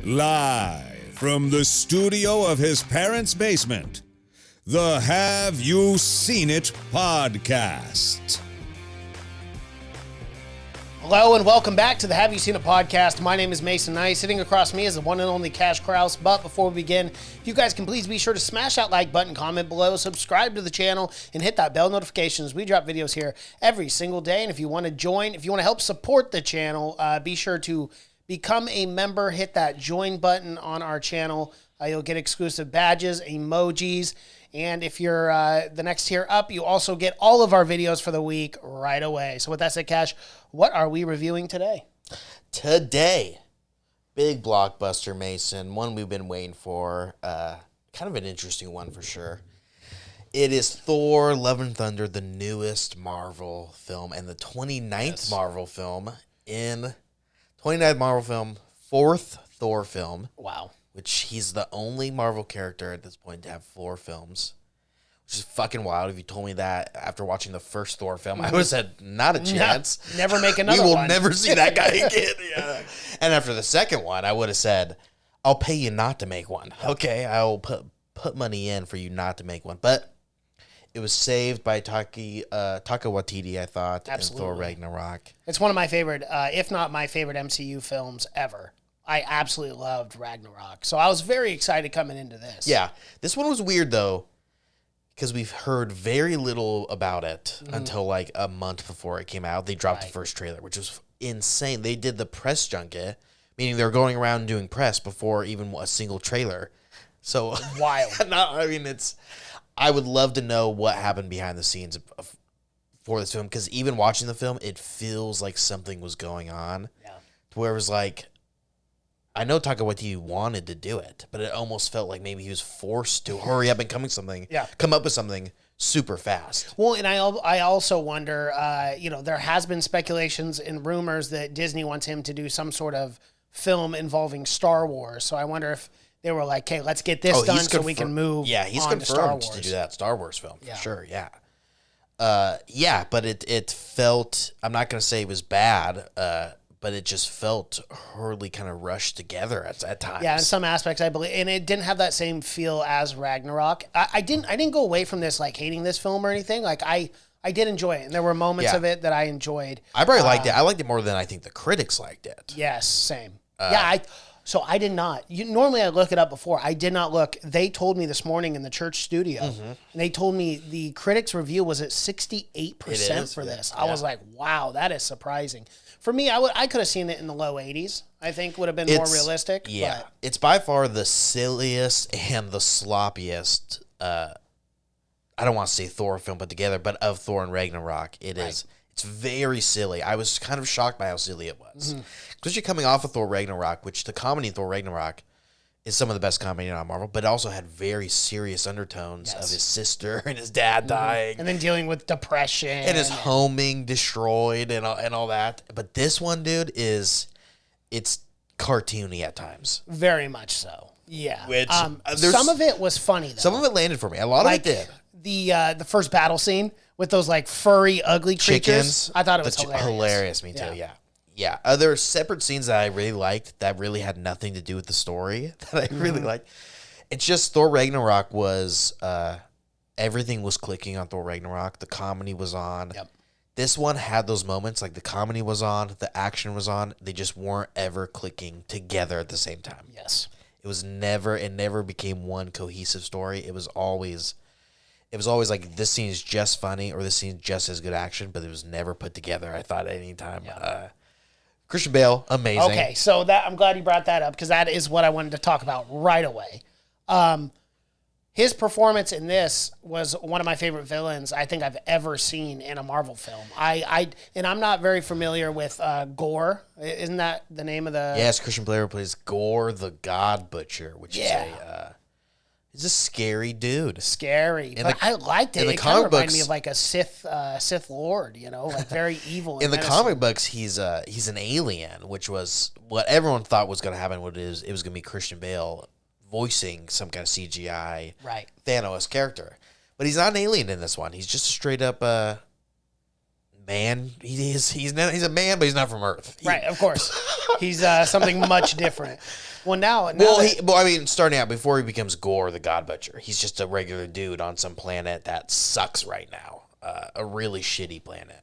Live from the studio of his parents' basement, the Have You Seen It podcast. Hello and welcome back to the Have You Seen It podcast. My name is Mason Knight. Sitting across me is the one and only Cash Krause. But before we begin, if you guys can please be sure to smash that like button, comment below, subscribe to the channel, and hit that bell notification as we drop videos here every single day. And if you want to join, if you want to help support the channel, be sure to become a member. Hit that join button on our channel. You'll get exclusive badges, emojis, and if you're the next tier up, you also get all of our videos for the week right away. So with that said, Cash, what are we reviewing today? Today, big blockbuster, Mason, one we've been waiting for, kind of an interesting one for sure. It is Thor, Love and Thunder, the newest Marvel film, and the 29th Marvel film, fourth Thor film. Wow. Which he's the only Marvel character at this point to have 4 films, which is fucking wild. If you told me that after watching the first Thor film, I would have said, not a chance. No, never make another one. We one. will never see that guy again. Yeah. And after the second one, I would have said, I'll pay you not to make one. Okay, I'll put money in for you not to make one. But it was saved by Taika Waititi, I thought, Absolutely. in Thor Ragnarok. It's one of my favorite, if not my favorite MCU films ever. I absolutely loved Ragnarok. So I was very excited coming into this. Yeah. This one was weird, though, because we've heard very little about it until like a month before it came out. They dropped the first trailer, which was insane. They did the press junket, meaning they were going around doing press before even a single trailer. So wild. I would love to know what happened behind the scenes for this film, because even watching the film, it feels like something was going on. Yeah. To where it was like, I know Taika Waititi wanted to do it, but it almost felt like maybe he was forced to hurry up and come up with something super fast. Well, and I also wonder, there has been speculations and rumors that Disney wants him to do some sort of film involving Star Wars. So I wonder if they were like, "Okay, let's get this done so we can move." Yeah, he's on confirmed to Star Wars. to do that Star Wars film for sure. Yeah, but it felt. I'm not gonna say it was bad. But it just felt hurriedly kind of rushed together at times. Yeah, in some aspects, I believe, and it didn't have that same feel as Ragnarok. I didn't go away from this like hating this film or anything. Like I did enjoy it, and there were moments of it that I enjoyed. I probably liked it. I liked it more than I think the critics liked it. Yes, same. So I did not. Normally I look it up before. I did not look. They told me this morning in the church studio, and they told me the critics' review was at 68% for this. I was like, wow, that is surprising. For me, I could have seen it in the low 80s. I think would have been more realistic. Yeah, but it's by far the silliest and the sloppiest. I don't want to say Thor film put together, but of Thor and Ragnarok, it is. It's very silly. I was kind of shocked by how silly it was, especially coming off of Thor Ragnarok, which the comedy in Thor Ragnarok is some of the best comedy on Marvel, but it also had very serious undertones of his sister and his dad dying. And then dealing with depression. And his home being destroyed and all that. But this one, dude, it's cartoony at times. Very much so. Yeah. Which, some of it was funny, though. Some of it landed for me. A lot of it did. The first battle scene with those like furry, ugly creatures. Chickens. I thought it was hilarious. Hilarious, me too, yeah. Yeah, other separate scenes that I really liked that really had nothing to do with the story that I really liked. It's just Thor Ragnarok was, everything was clicking on Thor Ragnarok. The comedy was on. Yep. This one had those moments, like the comedy was on, the action was on. They just weren't ever clicking together at the same time. Yes. It never became one cohesive story. It was always like this scene is just funny or this scene is just as good action, but it was never put together, I thought, at any time. Yeah. Christian Bale, amazing. Okay, so I'm glad you brought that up because that is what I wanted to talk about right away. His performance in this was one of my favorite villains I think I've ever seen in a Marvel film. And I'm not very familiar with Gore. Isn't that the name of the? Yes, Christian Bale plays Gore the God Butcher, which is he's a scary dude. Scary, but I liked it. It kind of reminded me of like a Sith Lord, like very evil. In the comic books, he's an alien, which was what everyone thought was going to happen. It was going to be Christian Bale voicing some kind of CGI Thanos character, but he's not an alien in this one. He's just a straight up man. He's a man, but he's not from Earth. Right, of course. He's something much different. Well, now starting out before he becomes Gore, the God Butcher, he's just a regular dude on some planet that sucks right now, a really shitty planet.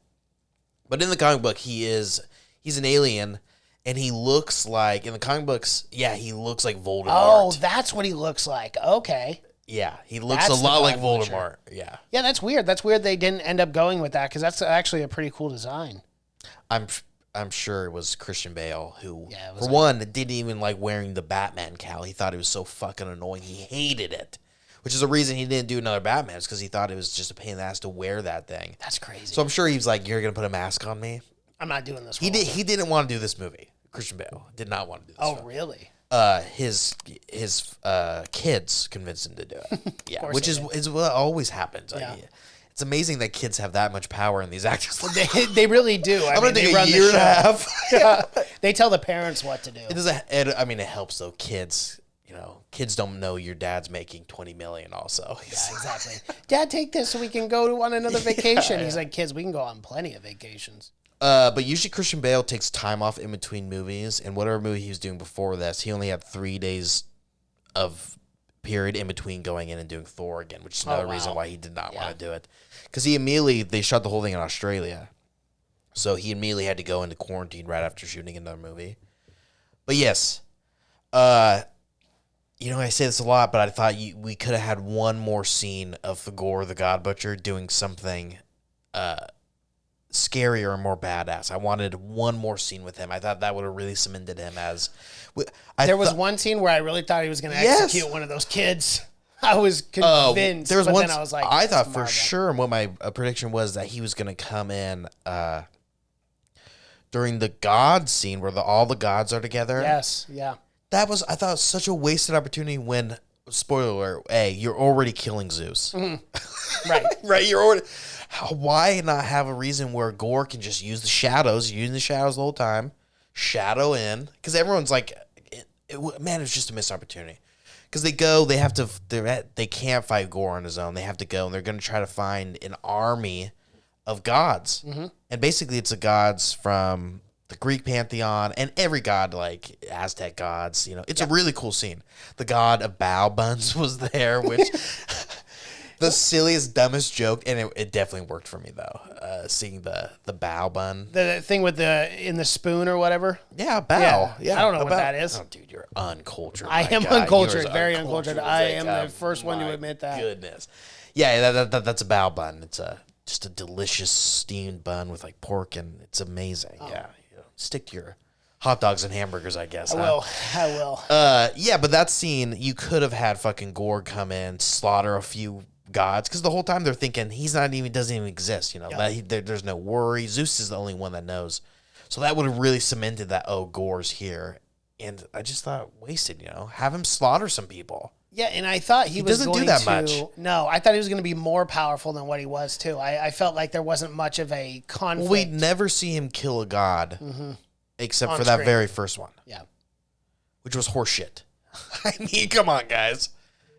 But in the comic book, he's an alien, and he looks like in the comic books. Yeah, he looks like Voldemort. Oh, that's what he looks like. Okay. Yeah, he looks a lot like Voldemort. Yeah. Yeah, that's weird. That's weird they didn't end up going with that because that's actually a pretty cool design. I'm sure it was Christian Bale who, for one, didn't even like wearing the Batman cowl. He thought it was so fucking annoying. He hated it, which is the reason he didn't do another Batman, is because he thought it was just a pain in the ass to wear that thing. That's crazy. So I'm sure he was like, "You're gonna put a mask on me? I'm not doing this." He didn't want to do this movie. Christian Bale did not want to do this. Oh, film. really? His kids convinced him to do it. Yeah, which is what always happens. Yeah. It's amazing that kids have that much power in these actors. They really do. I'm gonna take a year and a half. Yeah. They tell the parents what to do. It doesn't. It helps though. Kids don't know your dad's making $20 million. Also, yeah, exactly. Dad, take this so we can go on another vacation. He's like, kids, we can go on plenty of vacations. But usually Christian Bale takes time off in between movies, and whatever movie he was doing before this, he only had 3 days of period in between going in and doing Thor again, which is another reason why he did not want to do it. Because they shot the whole thing in Australia, so he immediately had to go into quarantine right after shooting another movie. But yes, I say this a lot, but I thought we could have had one more scene of Gore, the God Butcher, doing something scarier and more badass. I wanted one more scene with him. I thought that would have really cemented him as... There was one scene where I really thought he was going to execute one of those kids. I was convinced, there was but one, then I was like... I thought for sure, and what my prediction was, that he was going to come in during the God scene where all the gods are together. Yes, yeah. I thought, such a wasted opportunity when, spoiler alert, hey, you're already killing Zeus. Mm-hmm. Right. Right, you're already... Why not have a reason where Gore can just use the shadows, using the shadows the whole time, shadow in? Because everyone's like, man, it's just a missed opportunity. Because they can't fight Gore on his own. They have to go, and they're going to try to find an army of gods. Mm-hmm. And basically, it's the gods from the Greek pantheon and every god, like Aztec gods. It's a really cool scene. The god of bow buns was there, which... The silliest, dumbest joke, and it definitely worked for me though. Seeing the bow bun, the thing with in the spoon or whatever. Yeah, bow. Yeah, I don't know what that is. Oh, dude, you're uncultured. I am uncultured, very uncultured. I am the first one to admit that. Goodness, yeah, that's a bow bun. It's just a delicious steamed bun with like pork, and it's amazing. Oh. Yeah, stick to your hot dogs and hamburgers, I guess. I will. Yeah, but that scene, you could have had fucking Gore come in, slaughter a few gods, because the whole time they're thinking doesn't even exist. There's no worry. Zeus is the only one that knows, so that would have really cemented that Gore's here. And I just thought wasted. Have him slaughter some people. Yeah, and I thought he was doesn't going do that to. Much. No, I thought he was going to be more powerful than what he was too. I felt like there wasn't much of a conflict. Well, we'd never see him kill a god, except for screen. that very first one. Yeah, which was horseshit. I mean, come on, guys.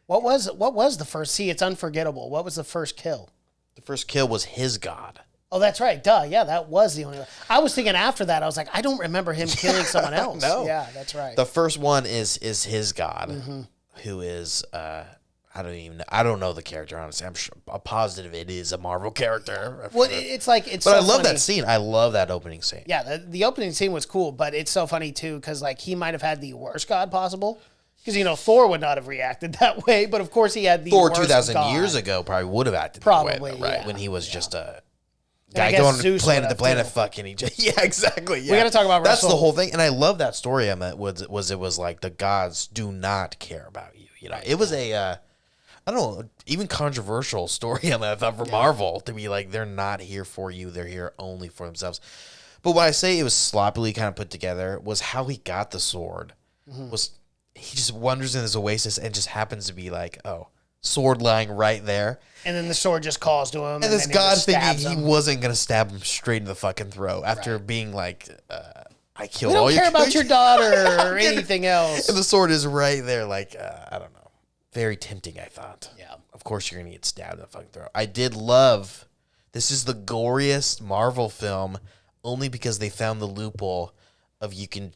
What was the first? See, it's unforgettable. What was the first kill? The first kill was his god. Oh, that's right. Duh. Yeah, that was the only one. I was thinking after that, I was like, I don't remember him killing someone else. No. Yeah, that's right. The first one is his god, who is I don't know the character, honestly. I'm sure, positive it is a Marvel character. Well, it's like it's. But so I love funny. that scene. I love that opening scene. Yeah, the opening scene was cool, but it's so funny too because like he might have had the worst god possible. Because, Thor would not have reacted that way, but of course he had the Thor worst 2,000 god. years ago probably would have acted Probably, that way, though, right? yeah. When he was just a And guy I guess going Zeus planet would to planet have, too. fucking each other. Yeah, exactly. Yeah. We got to talk about That's the Wrestle- whole thing. And I love that story on that it was like the gods do not care about you. It was a, I don't know, even controversial story on that, I thought, for Marvel to be like, they're not here for you. They're here only for themselves. But when I say it was sloppily kind of put together was how he got the sword was... He just wanders in this oasis and just happens to be like, sword lying right there. And then the sword just calls to him. And this then god just stabs thinking he him. wasn't going to stab him straight in the fucking throat after being like, I killed We all don't your care about kids. your daughter or anything else. And the sword is right there, like, I don't know. Very tempting, I thought. Yeah. Of course you're going to get stabbed in the fucking throat. I did love This is the goriest Marvel film only because they found the loophole of you can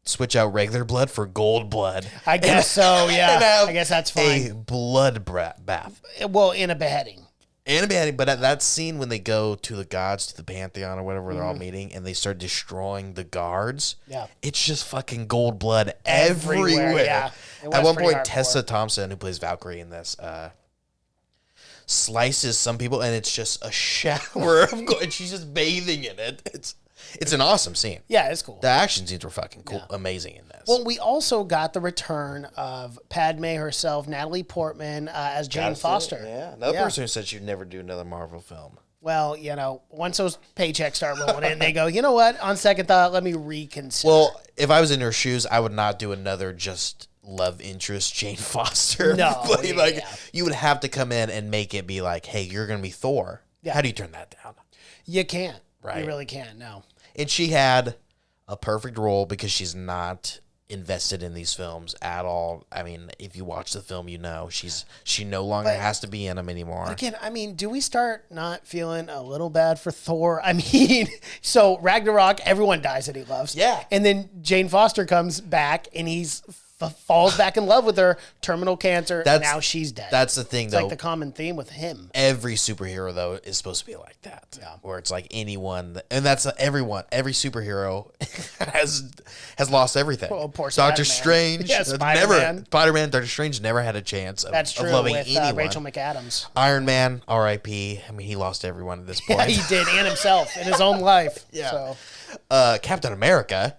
switch out regular blood for gold blood. I guess so, yeah. I guess that's A fine. blood bath. Well, in a beheading. But at that scene when they go to the gods, to the Pantheon or whatever, they're all meeting, and they start destroying the guards, it's just fucking gold blood everywhere. Yeah. At one point, Tessa Thompson, who plays Valkyrie in this, slices some people, and it's just a shower of gold, and she's just bathing in it. It's an awesome scene. Yeah, it's cool. The action scenes were fucking cool, amazing in this. Well, we also got the return of Padme herself, Natalie Portman, as Jane Foster. Yeah, another person who said she'd never do another Marvel film. Well, once those paychecks start rolling in, they go, you know what? On second thought, let me reconsider. Well, if I was in her shoes, I would not do another just love interest Jane Foster. No, you would have to come in and make it be like, hey, you're going to be Thor. Yeah. How do you turn that down? You can't. Right. You really can't, no. And she had a perfect role because she's not invested in these films at all. I mean, if you watch the film, she no longer has to be in them anymore. Again, I mean, do we start not feeling a little bad for Thor? I mean, so Ragnarok, everyone dies that he loves. Yeah. And then Jane Foster comes back and he's falls back in love with her, terminal cancer, and now she's dead. That's the thing, though. It's like the common theme with him. Every superhero, though, is supposed to be like that. Yeah. Where it's like anyone, and that's everyone. Every superhero has lost everything. Oh, poor Doctor Spider-Man. Strange, Yeah, Spider-Man, Doctor Strange never had a chance of, that's true, of loving with, anyone. Rachel McAdams. Iron Man, R.I.P. I mean, he lost everyone at this point. Yeah, he did, and himself in his own life. Yeah. Captain America,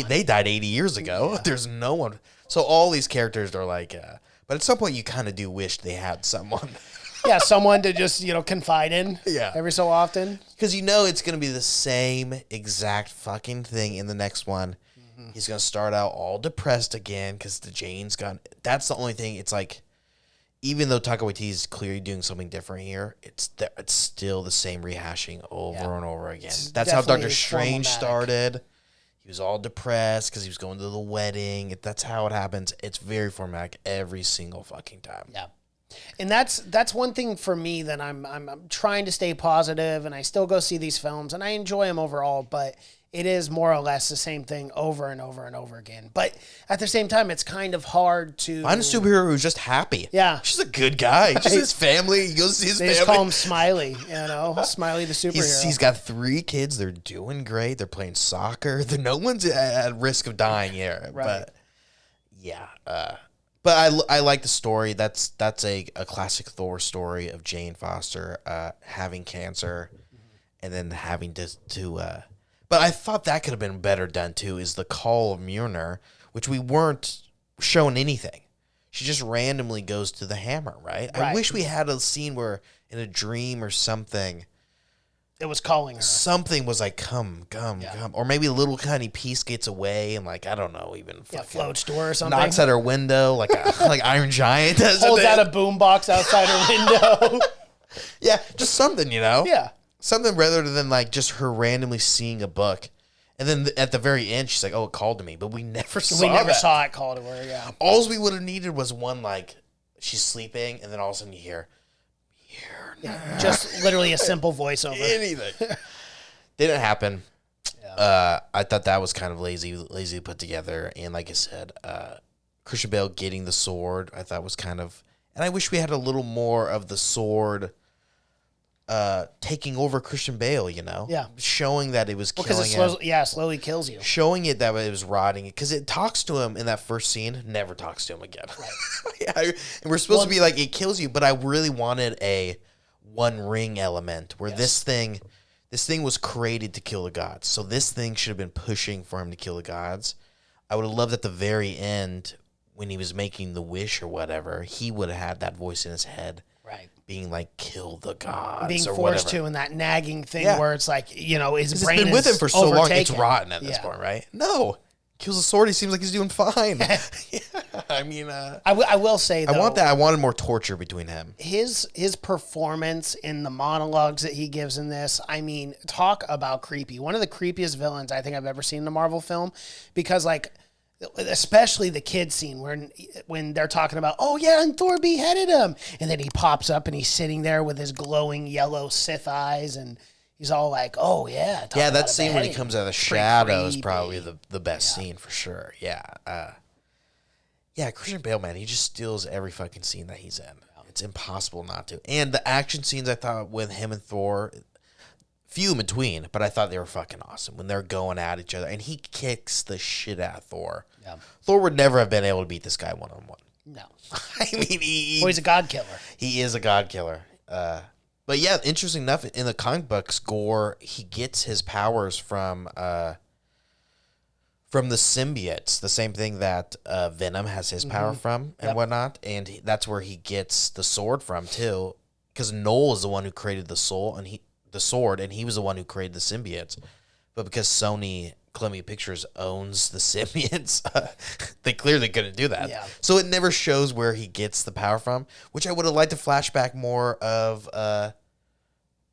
they died 80 years ago. Yeah. There's no one. So all these characters are like, but at some point you kind of do wish they had someone. Yeah, someone to just, confide in every so often. Because it's going to be the same exact fucking thing in the next one. Mm-hmm. He's going to start out all depressed again because the Jane's gone. That's the only thing. It's like, even though Taika Waititi is clearly doing something different here, it's still the same rehashing over and over again. That's how Doctor Strange started. He was all depressed because he was going to the wedding. That's how it happens. It's very formatic every single fucking time. Yeah. And that's one thing for me that I'm trying to stay positive, and I still go see these films, and I enjoy them overall, but it is more or less the same thing over and over and over again. But at the same time, it's kind of hard to find a superhero who's just happy. Yeah. She's a good guy. Just his family. He goes to see his family. They just call him Smiley, Smiley the superhero. He's got 3 kids. They're doing great. They're playing soccer. No one's at risk of dying here. Right. But, yeah. But I like the story. That's a classic Thor story of Jane Foster having cancer and then having to but I thought that could have been better done too, is the call of Mjolnir, which we weren't shown anything. She just randomly goes to the hammer, right? I wish we had a scene where in a dream or something it was calling her. Something was like, come. Or maybe a little tiny piece gets away and like, I don't know, even floats to her or something. Knocks at her window like Iron Giant does. Holds out a boombox outside her window. Yeah, just something, Yeah. Something rather than like just her randomly seeing a book. And then at the very end, she's like, oh, it called to me. But we never saw it call to her, yeah. All we would have needed was one, like, she's sleeping, and then all of a sudden you hear, just literally a simple voiceover. Anything. Didn't happen. Yeah. I thought that was kind of lazy put together. And like I said, Christian Bale getting the sword, I thought was kind of... And I wish we had a little more of the sword... taking over Christian Bale, Yeah. Showing that it was killing him. Because it slowly kills you. Showing it that it was rotting. Because it talks to him in that first scene, never talks to him again. Right. And we're supposed to be like, it kills you, but I really wanted a one ring element where this thing was created to kill the gods. So this thing should have been pushing for him to kill the gods. I would have loved at the very end, when he was making the wish or whatever, he would have had that voice in his head. Right. Being like, kill the gods. Being or forced whatever. to, and that nagging thing where it's like, his brain it's been with him for so long, it's overtaken. rotten at this point, right? No. Kills the sword, he seems like he's doing fine. I mean... I will say, though... I want that. I wanted more torture between him. His performance in the monologues that he gives in this, I mean, talk about creepy. One of the creepiest villains I think I've ever seen in a Marvel film, because, like... especially the kid scene when they're talking about, oh yeah, and Thor beheaded him, and then he pops up and he's sitting there with his glowing yellow Sith eyes, and he's all like, oh yeah. Yeah, that scene when he comes out of the shadow is probably the best scene for sure. Yeah. Yeah, Christian Bale, man, he just steals every fucking scene that he's in. It's impossible not to. And the action scenes, I thought, with him and Thor, few in between, but I thought they were fucking awesome when they're going at each other. And he kicks the shit out of Thor. Yeah. Thor would never have been able to beat this guy one-on-one. No. I mean, he's a god killer. He is a god killer. But yeah, interesting enough, in the comic books, Gore, he gets his powers from the symbiotes, the same thing that Venom has his power from and whatnot. And that's where he gets the sword from, too. Because Noel is the one who created the sword, and he was the one who created the symbiotes. But because Sony Columbia Pictures owns the symbiotes, they clearly couldn't do that. Yeah. So it never shows where he gets the power from, which I would have liked to flashback more of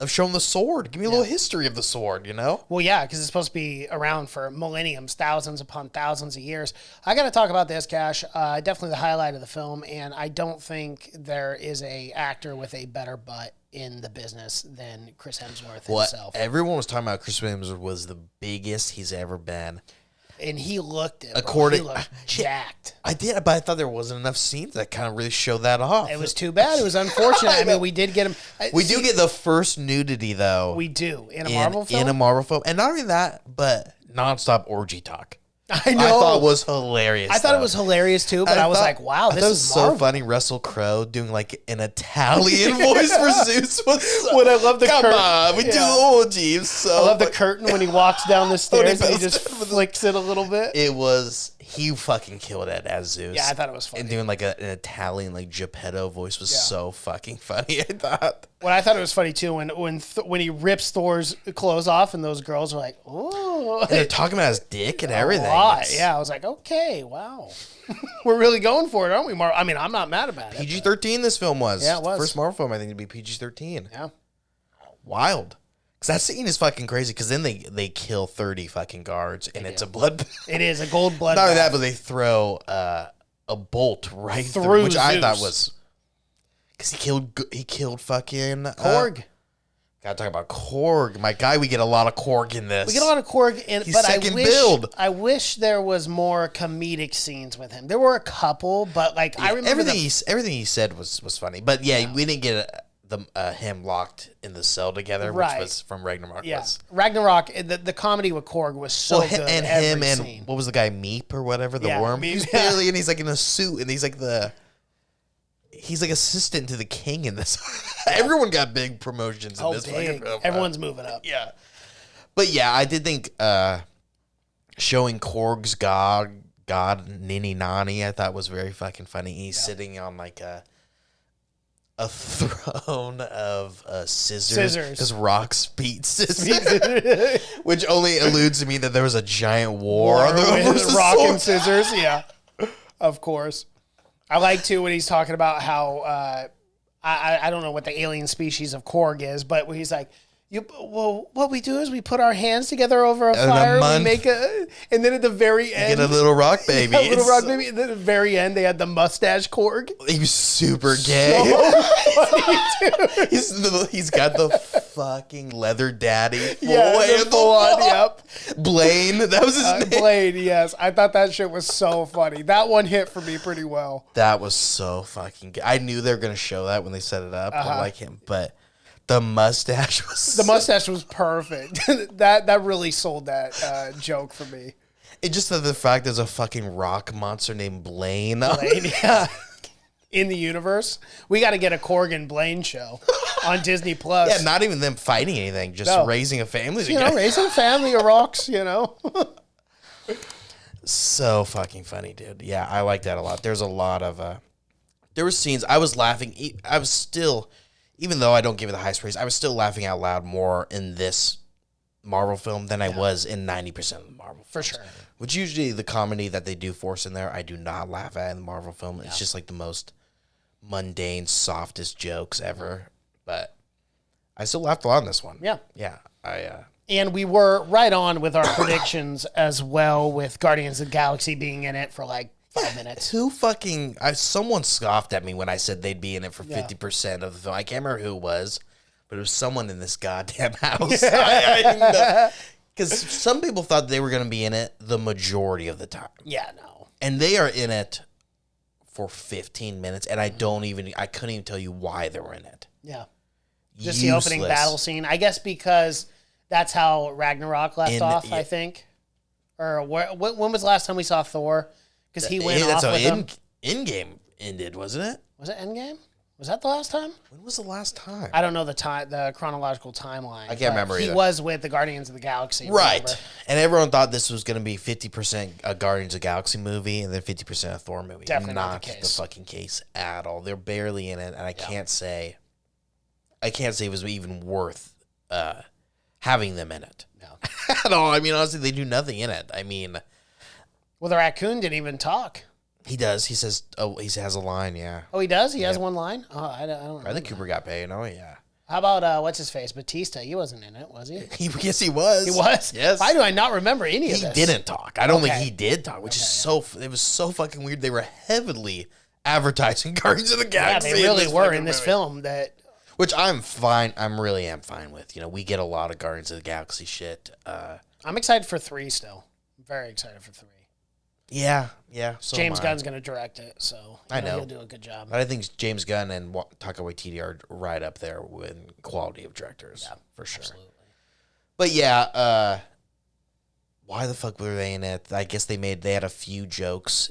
showing the sword. Give me a little history of the sword, you know? Well, yeah, because it's supposed to be around for millenniums, thousands upon thousands of years. I got to talk about this, Cash. Definitely the highlight of the film, and I don't think there is a actor with a better butt in the business than Chris Hemsworth himself. Everyone was talking about Chris Hemsworth was the biggest he's ever been. And he looked it. He looked jacked. I did, but I thought there wasn't enough scenes that kind of really showed that off. It was too bad. It was unfortunate. I mean, we did get him. We do get the first nudity, though. We do. In a Marvel film? In a Marvel film. And not only that, but nonstop orgy talk. I know. I thought it was hilarious. I thought it was hilarious too, but I was like, wow, this is so funny. Russell Crowe doing like an Italian voice for Zeus. When I love the curtain. Come on, we do orgies. So I love the curtain when he walks down the stairs and he just flicks it a little bit. He fucking killed it as Zeus. Yeah, I thought it was funny. And doing like an Italian like Geppetto voice was so fucking funny. I thought. Well, I thought it was funny too when he rips Thor's clothes off and those girls are like, oh. And they're talking about his dick and everything. Yeah, I was like, okay, wow. We're really going for it, aren't we, Marvel? I mean, I'm not mad about it. PG-13 this film was. Yeah, it was. First Marvel film, I think, to be PG-13. Yeah. Wild. Because that scene is fucking crazy, because then they kill 30 fucking guards, and it's a blood... It is, a gold blood Not only that, but they throw a bolt right through, which Zeus. I thought was... Because he killed fucking... Korg. Gotta talk about Korg. My guy, we get a lot of Korg in this. We get a lot of Korg, build. I wish there was more comedic scenes with him. There were a couple, but like I remember everything he said was funny. But yeah, we didn't get him locked in the cell together, which was from Ragnarok. Yeah, Ragnarok. The comedy with Korg was so good. And him and what was the guy, Meep or whatever, the worm. He's barely, and he's like in a suit, and he's like assistant to the king in this. Everyone got big promotions in this fucking film. Everyone's moving up. Yeah. But yeah, I did think showing Korg's god Nini Nani, I thought was very fucking funny. He's sitting on like a throne of scissors. Because rocks beat scissors. Which only alludes to me that there was a giant war on the rock and scissors. Yeah. Of course. I like too when he's talking about how I don't know what the alien species of Korg is, but when he's like, what we do is we put our hands together over a fire, we make and then at the very end, get a little rock baby. And then at the very end, they had the mustache Korg. He was super gay. So funny, he's got the fucking leather daddy. Full on, yep. Blaine, that was his name. Blaine, yes. I thought that shit was so funny. That one hit for me pretty well. That was so fucking gay. I knew they were going to show that when they set it up. I like him, but... The mustache was perfect. that really sold that joke for me. It just the fact there's a fucking rock monster named Blaine. Blaine, yeah. In the universe, we got to get a Korg and Blaine show on Disney Plus. Yeah, not even them fighting anything, just raising a family together. Raising a family of rocks. So fucking funny, dude. Yeah, I like that a lot. There's a lot of there were scenes I was laughing. I was still. Even though I don't give it the highest praise, I was still laughing out loud more in this Marvel film than I was in 90% of the Marvel films. For sure. Which usually the comedy that they do force in there, I do not laugh at in the Marvel film. It's just like the most mundane, softest jokes ever. But I still laughed a lot in this one. Yeah. Yeah. And we were right on with our predictions as well, with Guardians of the Galaxy being in it for like 5 minutes. Someone scoffed at me when I said they'd be in it for 50% of the film. I can't remember who it was, but it was someone in this goddamn house. Because some people thought they were going to be in it the majority of the time. Yeah, no. And they are in it for 15 minutes, and I couldn't even tell you why they were in it. Yeah. Just the opening battle scene. I guess because that's how Ragnarok left off, I think. Or when was the last time we saw Thor? Because he went off with him. Endgame ended, wasn't it? Was it Endgame? Was that the last time? When was the last time? I don't know the chronological timeline. I can't remember either. He was with the Guardians of the Galaxy. Right. Remember? And everyone thought this was going to be 50% a Guardians of the Galaxy movie and then 50% a Thor movie. Definitely not the case. The fucking case at all. They're barely in it, and I can't say it was even worth having them in it. No. At all. I mean, honestly, they do nothing in it. I mean... Well, the raccoon didn't even talk. He does. He says, he has a line, yeah. Oh, he does? He has one line? Oh, I don't know. I think Cooper got paid. Oh, yeah. How about, what's his face? Batista. He wasn't in it, was he? Yes, he was. He was? Yes. Why do I not remember any of this? He didn't talk. I don't think he did talk, which is it was so fucking weird. They were heavily advertising Guardians of the Galaxy. Yeah, they really were in this film. Which I'm fine. Really am fine with. You know, we get a lot of Guardians of the Galaxy shit. I'm excited for 3 still. I'm very excited for 3. Yeah. So James Gunn's going to direct it, so I know he'll do a good job. But I think James Gunn and Taika Waititi are right up there with quality of directors, for sure. Absolutely. But yeah, why the fuck were they in it? I guess they had a few jokes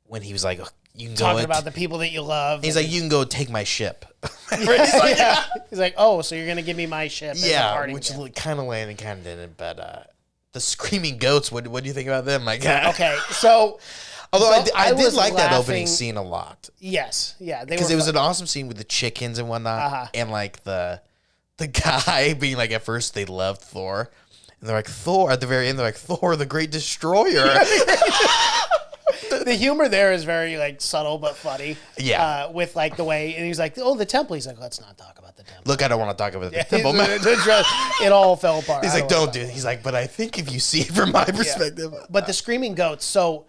when he was like, "You can talking about the people that you love." He's like, "You can go take my ship." He's like, "Oh, so you're going to give me my ship?" Yeah, which kind of landed, kind of didn't, but. The screaming goats. What do you think about them? My God. Okay, so although I did like that opening scene a lot. Yes, yeah, because it was an awesome scene with the chickens and whatnot, and like the guy being like, at first they loved Thor, and they're like Thor at the very end. They're like Thor, the Great Destroyer. The humor there is very like subtle but funny. Yeah, with like the way, and he's like, "Oh, the temple." He's like, "Let's not talk about the temple." Look, I don't want to talk about the temple. It all fell apart. He's like, "Don't do it." He's like, "But I think if you see it from my perspective." Yeah. But the screaming goats. So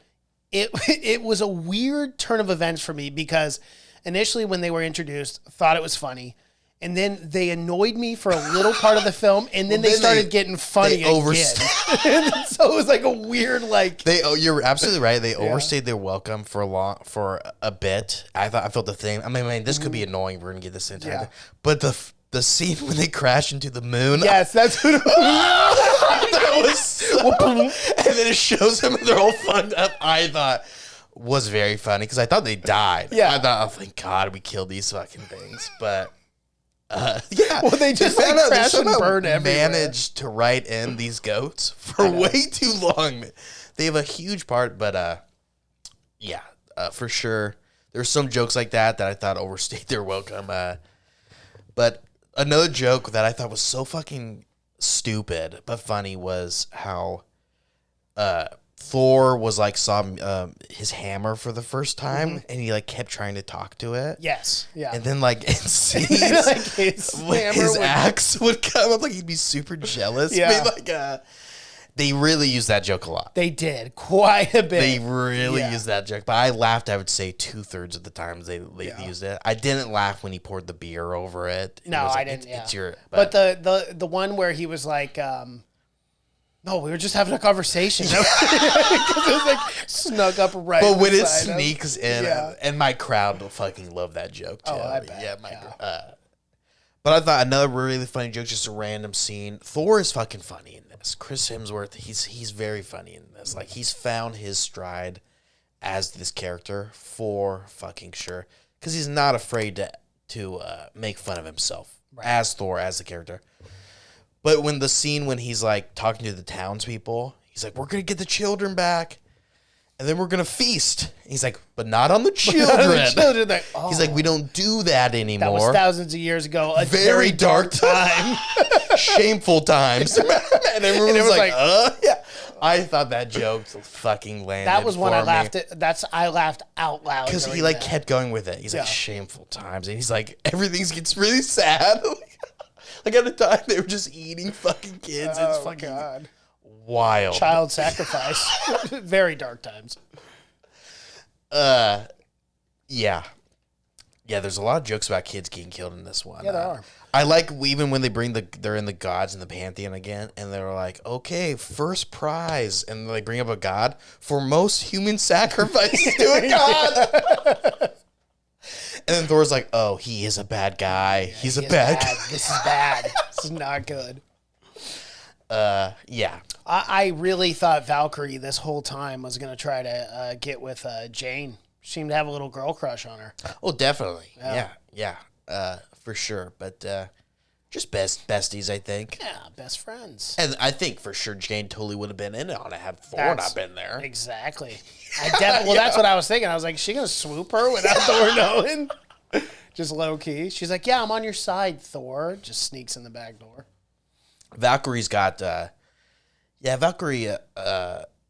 it was a weird turn of events for me because initially when they were introduced, thought it was funny. And then they annoyed me for a little part of the film, and then they started getting funny again. So it was like a weird you're absolutely right. They overstayed their welcome for a bit. I felt the thing. I mean, this could be annoying. We're gonna get this entire thing. But the scene when they crash into the moon. Yes, that's what it was. That was so, and then it shows them and they're all fucked up. I thought was very funny because I thought they died. Yeah, I thought, oh, thank God we killed these fucking things, but. Well, they just crash and burn everywhere. Managed to write in these goats for way too long. They have a huge part, but for sure. There's some jokes like that I thought overstayed their welcome. But another joke that I thought was so fucking stupid but funny was how Thor was like saw his hammer for the first time, and he like kept trying to talk to it. Yes, yeah. And then like in scenes, his axe would come up, like he'd be super jealous. Yeah, they really used that joke a lot. They did quite a bit. They really used that joke, but I laughed. I would say 2/3 of the times they used it. I didn't laugh when he poured the beer over it. No, I didn't. It's your. But the one where he was like. No, we were just having a conversation. Because it was like snuck up right. But when it sneaks in, and my crowd will fucking love that joke too. Oh, I bet. Yeah, but I thought another really funny joke, just a random scene. Thor is fucking funny in this. Chris Hemsworth, he's very funny in this. Like he's found his stride as this character for fucking sure, because he's not afraid to make fun of himself as Thor, as the character. But when he's like talking to the townspeople, he's like, "We're gonna get the children back, and then we're gonna feast." He's like, "But not on the children." He's like, "We don't do that anymore." That was thousands of years ago. A very dark time, shameful times. And everyone was like, yeah. I thought that joke fucking landed. That was when I laughed. I laughed out loud because he kept going with it. He's like, "Shameful times," and he's like, everything gets really sad. Like at the time, they were just eating fucking kids. It's fucking God. wild. Child sacrifice. Very dark times. Yeah. Yeah, there's a lot of jokes about kids getting killed in this one. Yeah, there are. I like even when they're in the gods in the pantheon again, and they're like, okay, first prize, and they bring up a god for most human sacrifice to a god. And then Thor's like, oh, he is a bad guy. He's a bad guy. This is bad. This is not good. Yeah. I really thought Valkyrie this whole time was going to try to get with Jane. She seemed to have a little girl crush on her. Oh, definitely. Yeah. For sure. But just besties, I think. Yeah, best friends. And I think for sure Jane totally would have been in on it had Thor not been there. Exactly. Well, that's what I was thinking. I was like, is she going to swoop her without Thor knowing? Just low key. She's like, yeah, I'm on your side, Thor. Just sneaks in the back door. Valkyrie's got, Valkyrie,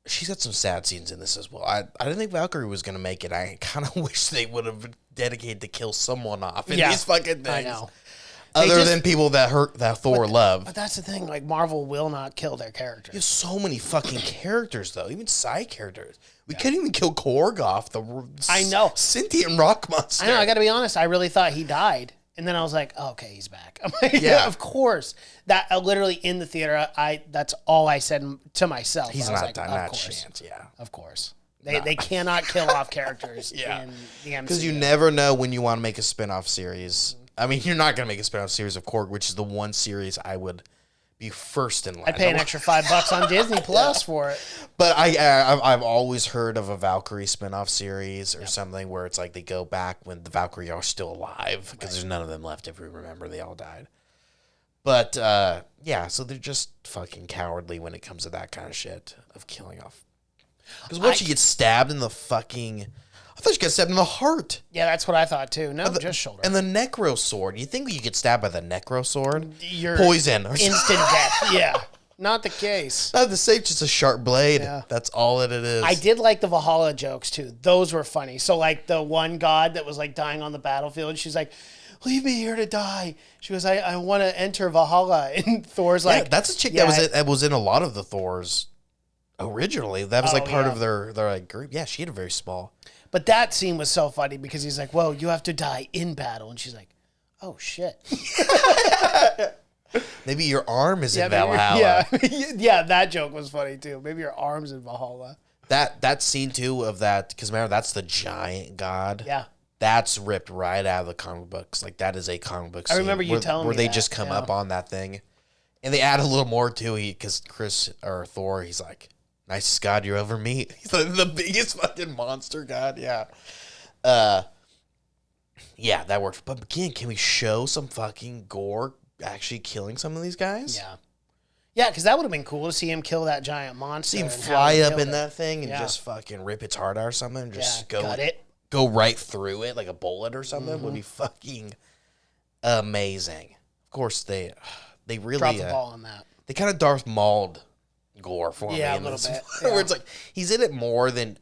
she's got some sad scenes in this as well. I didn't think Valkyrie was going to make it. I kind of wish they would have dedicated to kill someone off in these fucking things. I know. Other than people that Thor loved. But that's the thing. Like, Marvel will not kill their You have characters. so many fucking characters, though. Even side characters. We couldn't even kill Korg off the I know. sentient rock monster. I know. I got to be honest. I really thought he died. And then I was like, oh, okay, he's back. I'm like, yeah, of course. That literally in the theater, that's all I said to myself. He's I was not like, done of that course. chance, yeah. Of course. They cannot kill off characters in the MCU. Because you never know when you want to make a spin-off series. I mean, you're not going to make a spin-off series of Korg, which is the one series I would be first in line. I'd pay an extra $5 on Disney Plus for it. But I've always heard of a Valkyrie spin-off series or something where it's like they go back when the Valkyrie are still alive because there's none of them left. If we remember, they all died. But so they're just fucking cowardly when it comes to that kind of shit of killing off. Because once she gets stabbed in the fucking, I thought she got stabbed in the heart. Yeah, that's what I thought too. No, just shoulder. And the necro sword. You think you get stabbed by the necro sword? You're poison or instant death. Yeah, not the case. Not the same, just a sharp blade. Yeah. That's all it is. I did like the Valhalla jokes too. Those were funny. So like the one god that was like dying on the battlefield, she's like, leave me here to die. She goes, I want to enter Valhalla. And Thor's like, that's a chick that was in a lot of the Thors originally. That was like part of their like group. Yeah, she had a very small. But that scene was so funny because he's like, well, you have to die in battle. And she's like, oh, shit. Maybe your arm is in Valhalla. Yeah, that joke was funny, too. Maybe your arm's in Valhalla. That scene, too, of that, because remember, that's the giant god. Yeah. That's ripped right out of the comic books. Like, that is a comic book scene. I remember you telling me where they that, just come up on that thing. And they add a little more, too, because Thor, he's like, nicest god you ever meet. He's like the biggest fucking monster god. Yeah. Yeah, that worked. But again, can we show some fucking gore actually killing some of these guys? Yeah. Yeah, because that would have been cool to see him kill that giant monster. See him fly up in that thing and just fucking rip its heart out or something and just go right through it like a bullet or something would be fucking amazing. Of course, they really dropped the ball on that. They kind of Darth Mauled gore for me. Yeah, a little bit. Yeah. Where it's like he's in it more than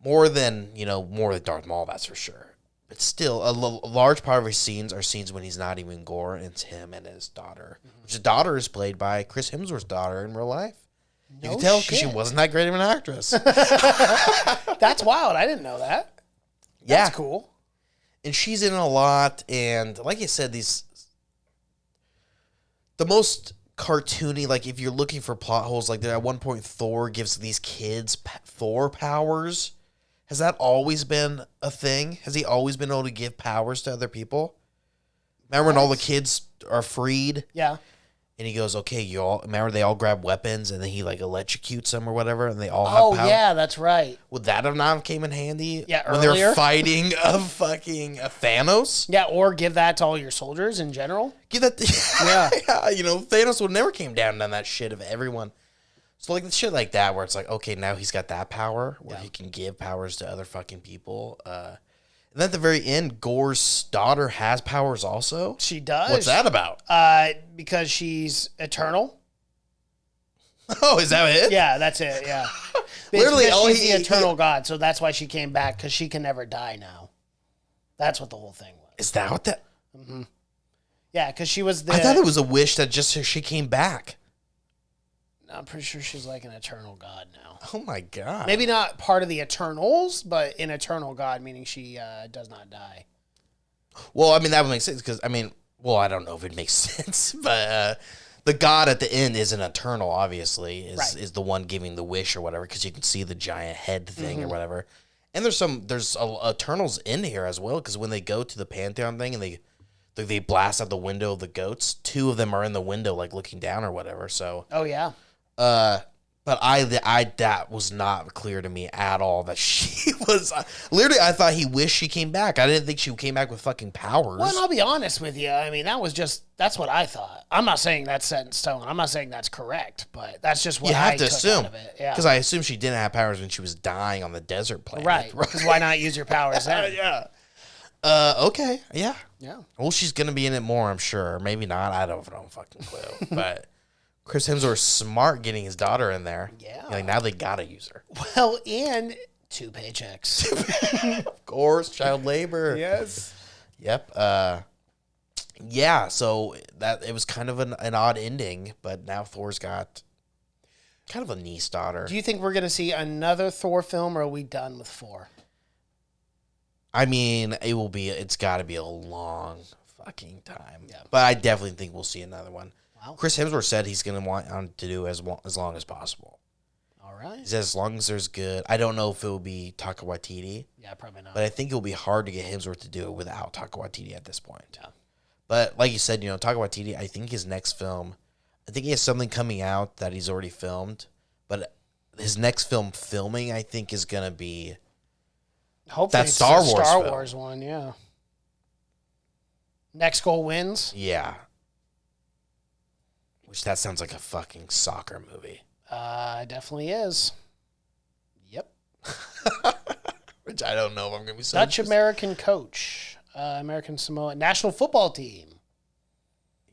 Darth Maul, that's for sure. But still, a large part of his scenes are scenes when he's not even gore, and it's him and his daughter. Which his daughter is played by Chris Hemsworth's daughter in real life. You can tell because she wasn't that great of an actress. That's wild. I didn't know that. That's cool. And she's in a lot, and like I said, the most cartoony, like if you're looking for plot holes, like at one point Thor gives these kids Thor powers. Has that always been a thing? Has he always been able to give powers to other people? Remember when all the kids are freed? Yeah. And he goes, okay, you all, remember they all grab weapons and then he like electrocutes them or whatever and they all have power? Yeah, that's right. Would that have not came in handy? Yeah, when earlier? they're fighting fucking Thanos? Yeah, or give that to all your soldiers in general. Give that Thanos would never came down on that shit of everyone. So like the shit like that where it's like, okay, now he's got that power where he can give powers to other fucking people. And then at the very end, Gore's daughter has powers also. She does. What's that about? Because she's eternal. Oh, is that it? Yeah, that's it. Yeah. Literally, she's the eternal god, so that's why she came back because she can never die now. That's what the whole thing was. Is that what that? Mm-hmm. Yeah, because she was the... I thought it was a wish that just she came back. I'm pretty sure she's like an eternal god now. Oh, my God. Maybe not part of the Eternals, but an eternal god, meaning she does not die. Well, I mean, that would make sense because, I mean, well, I don't know if it makes sense, but the god at the end isn't eternal, obviously, is the one giving the wish or whatever, because you can see the giant head thing or whatever. And there's Eternals in here as well, because when they go to the Pantheon thing and they blast out the window of the goats, 2 of them are in the window, like, looking down or whatever, so. Oh, yeah. But that was not clear to me at all that she was. Literally, I thought he wished she came back. I didn't think she came back with fucking powers. Well, and I'll be honest with you. I mean, that's what I thought. I'm not saying that's set in stone. I'm not saying that's correct, but that's just what you have to took assume. Out of it. Yeah. Because I assume she didn't have powers when she was dying on the desert planet. Right. Because why not use your powers then? Yeah. Okay. Yeah. Yeah. Well, she's gonna be in it more, I'm sure. Maybe not. I don't fucking clue. But Chris Hemsworth's smart getting his daughter in there. Yeah. Like, now they gotta use her. Well, and 2 paychecks. Of course, child labor. Yes. Yep. Yeah. So it was kind of an odd ending, but now Thor's got kind of a niece daughter. Do you think we're going to see another Thor film, or are we done with 4? I mean, it's got to be a long fucking time. Yeah. But I definitely think we'll see another one. Wow. Chris Hemsworth said he's going to want to do as long as possible. All right. He said as long as there's good. I don't know if it will be Taika Waititi. Yeah, probably not. But I think it'll be hard to get Hemsworth to do it without Taika Waititi at this point. Yeah. But like you said, Taika Waititi, I think his next film, I think he has something coming out that he's already filmed. But his next film filming, I think, is going to be hopefully that it's Star the Wars Star film. Wars one, yeah. Next goal wins. Yeah. Which that sounds like a fucking soccer movie. It definitely is. Yep. Which I don't know if I'm going to be so Dutch interested. American coach, American Samoa national football team,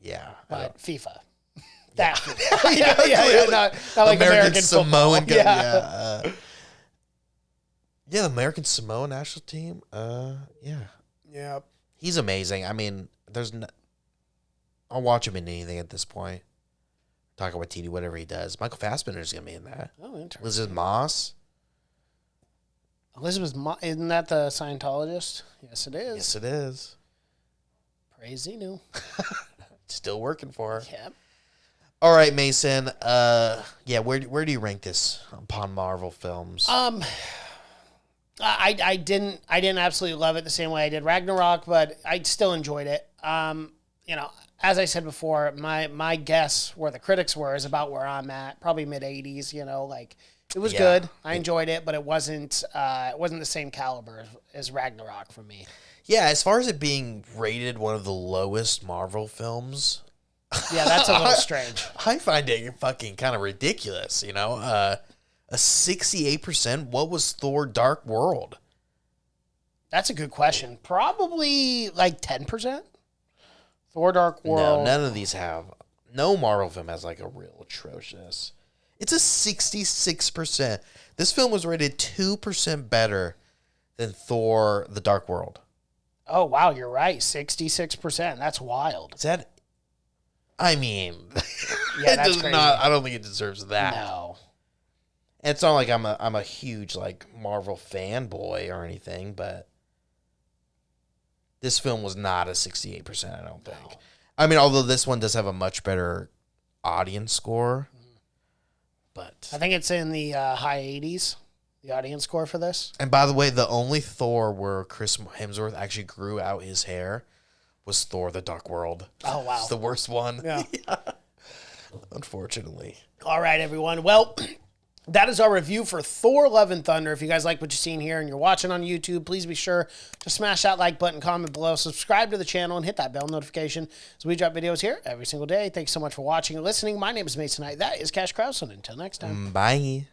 Yeah. but FIFA. That FIFA. yeah. Not like American Samoan football. Yeah. Yeah, the American Samoa national team. Yeah. Yeah. He's amazing. I mean, I'll watch him in anything at this point. Taika Waititi, whatever he does. Michael Fassbender's going to be in that. Oh, interesting. Elizabeth Moss. Isn't that the Scientologist? Yes, it is. Yes, it is. Praise Xenu. Still working for her. Yep. All right, Mason. Yeah, where do you rank this upon Marvel films? I didn't absolutely love it the same way I did Ragnarok, but I still enjoyed it. As I said before, my guess where the critics were is about where I'm at, probably mid 80s. It was good. I enjoyed it, but it wasn't the same caliber as Ragnarok for me. Yeah, as far as it being rated one of the lowest Marvel films, yeah, that's a little strange. I find it fucking kind of ridiculous. A 68%. What was Thor: Dark World? That's a good question. Probably like 10%. Thor: Dark World. No, none of these have. No Marvel film has like a real atrocious. It's a 66%. This film was rated 2% better than Thor: The Dark World. Oh, wow, you're right. 66%. That's wild. Is that? I mean, Yeah, it that's does crazy. not. I don't think it deserves that. No. And it's not like I'm a huge like Marvel fanboy or anything, but this film was not a 68%. I don't think. No. I mean, although this one does have a much better audience score, but I think it's in the high 80s, the audience score for this. and by the way, the only Thor where Chris Hemsworth actually grew out his hair was Thor: The Dark World. Oh, wow. It's the worst one. Yeah. Unfortunately. All right, everyone. Well, that is our review for Thor: Love and Thunder. If you guys like what you've seen here and you're watching on YouTube, please be sure to smash that like button, comment below, subscribe to the channel, and hit that bell notification as we drop videos here every single day. Thanks so much for watching and listening. My name is Mason Knight. That is Cash Krause, and until next time. Bye.